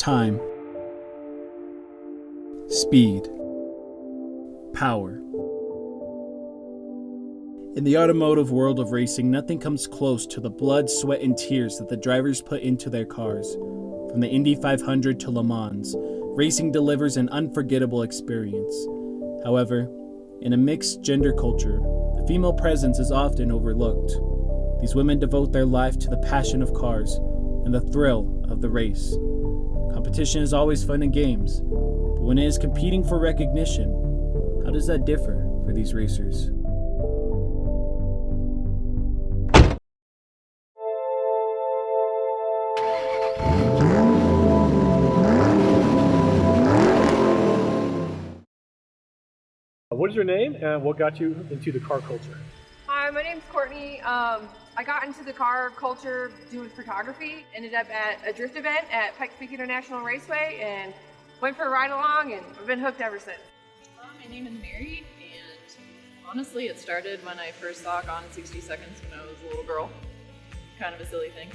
Time, speed, power. In the automotive world of racing, nothing comes close to the blood, sweat, and tears that the drivers put into their cars. From the Indy 500 to Le Mans, racing delivers an unforgettable experience. However, in a mixed gender culture, the female presence is often overlooked. These women devote their life to the passion of cars and the thrill of the race. Competition is always fun and games, but when it is competing for recognition, how does that differ for these racers? What is your name and what got you into the car culture? Hi, my name's Courtney. I got into the car culture doing photography, ended up at a drift event at Pikes Peak International Raceway and went for a ride along, and I've been hooked ever since. My name is Mary, and honestly it started when I first saw Gone in 60 Seconds when I was a little girl. Kind of a silly thing.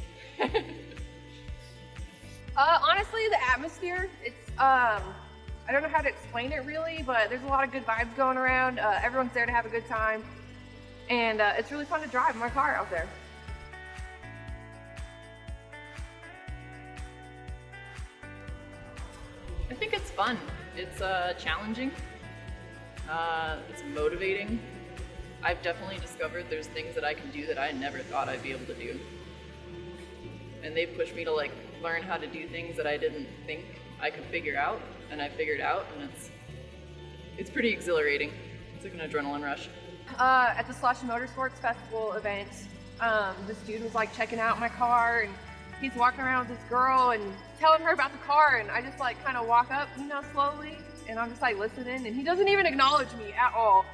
Honestly, the atmosphere, it's, I don't know how to explain it really, but there's a lot of good vibes going around. Everyone's there to have a good time. And it's really fun to drive my car out there. I think it's fun. It's challenging. It's motivating. I've definitely discovered there's things that I can do that I never thought I'd be able to do. And they've pushed me to learn how to do things that I didn't think I could figure out, and I figured out, and it's pretty exhilarating. It's like an adrenaline rush. At the Slush Motorsports Festival event, this dude was checking out my car, and he's walking around with this girl and telling her about the car, and I just kind of walk up, slowly, and I'm just listening, and he doesn't even acknowledge me at all.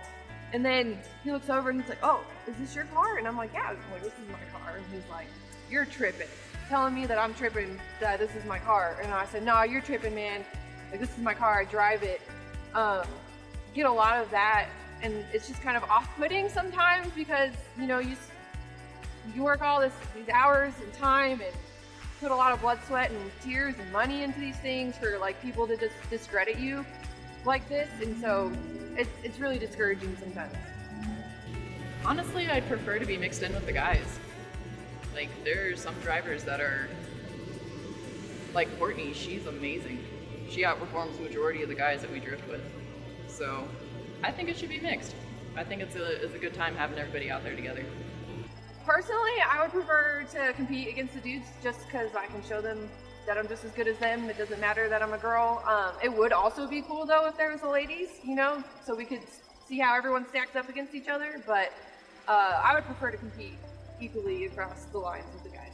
And then he looks over and he's like, "Oh, is this your car?" And I'm like, "Yeah." I'm like, "This is my car." And he's like, "You're tripping," telling me that I'm tripping, that this is my car. And I said, "No, you're tripping, man. This is my car, I drive it." Get a lot of that, and it's just kind of off-putting sometimes because, you work all these hours and time and put a lot of blood, sweat, and tears and money into these things for people to just discredit you like this, and so it's really discouraging sometimes. Honestly, I'd prefer to be mixed in with the guys. There are some drivers that are, like Courtney, she's amazing. She outperforms the majority of the guys that we drift with. So I think it should be mixed. I think it's a good time having everybody out there together. Personally, I would prefer to compete against the dudes just because I can show them that I'm just as good as them. It doesn't matter that I'm a girl. It would also be cool though if there was a ladies, so we could see how everyone stacks up against each other, but I would prefer to compete equally across the lines with the guys.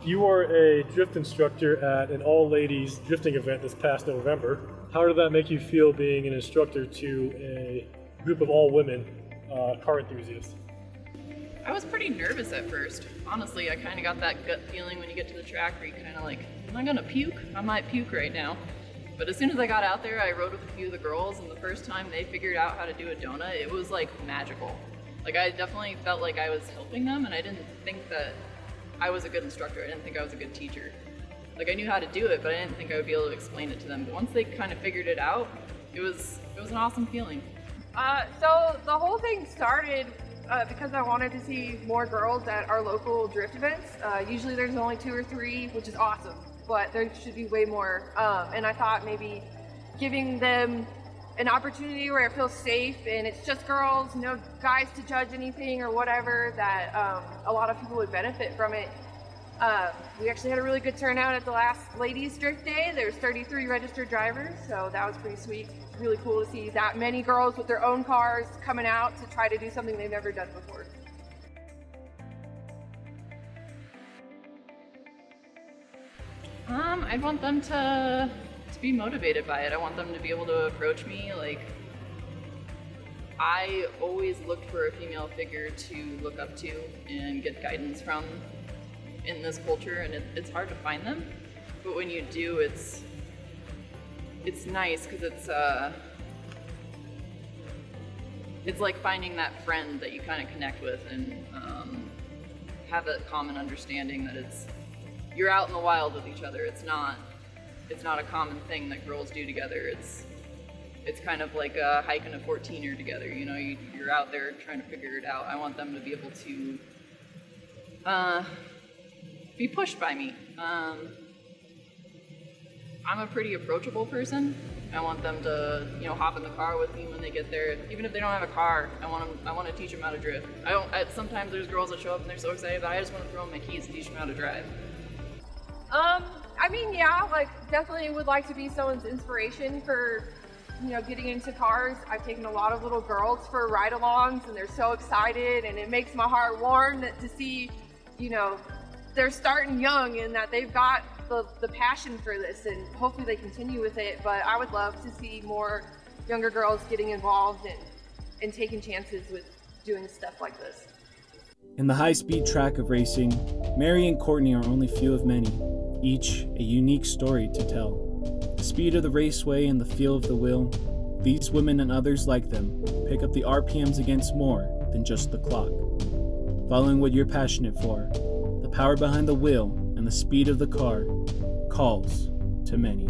You were a drift instructor at an all-ladies drifting event this past November. How did that make you feel being an instructor to a group of all women car enthusiasts? I was pretty nervous at first. Honestly, I kind of got that gut feeling when you get to the track where you kind of am I gonna puke? I might puke right now. But as soon as I got out there, I rode with a few of the girls, and the first time they figured out how to do a donut, it was magical. I definitely felt like I was helping them, and I didn't think that I was a good instructor. I didn't think I was a good teacher. I knew how to do it, but I didn't think I would be able to explain it to them. But once they kind of figured it out, it was an awesome feeling. So the whole thing started because I wanted to see more girls at our local drift events. Usually there's only 2 or 3, which is awesome, but there should be way more. And I thought maybe giving them an opportunity where it feels safe and it's just girls, no guys to judge anything or whatever, that a lot of people would benefit from it. We actually had a really good turnout at the last ladies drift day. There's 33 registered drivers, so that was pretty sweet. Really cool to see that many girls with their own cars coming out to try to do something they've never done before. I'd want them to be motivated by it. I want them to be able to approach me. I always looked for a female figure to look up to and get guidance from in this culture, and it's hard to find them. But when you do, it's nice because it's like finding that friend that you kind of connect with and have that common understanding that you're out in the wild with each other. It's it's not a common thing that girls do together. It's kind of like hiking a 14er together. You know, you're out there trying to figure it out. I want them to be able to be pushed by me. I'm a pretty approachable person. I want them to, hop in the car with me when they get there. Even if they don't have a car, I want to teach them how to drift. Sometimes there's girls that show up and they're so excited, but I just want to throw them my keys and teach them how to drive. I mean, yeah, like definitely would like to be someone's inspiration for, getting into cars. I've taken a lot of little girls for ride-alongs and they're so excited, and it makes my heart warm to see, they're starting young and that they've got the passion for this, and hopefully they continue with it. But I would love to see more younger girls getting involved and taking chances with doing stuff like this. In the high-speed track of racing, Mary and Courtney are only few of many, each a unique story to tell. The speed of the raceway and the feel of the wheel, these women and others like them pick up the RPMs against more than just the clock. Following what you're passionate for, the power behind the wheel and the speed of the car calls to many.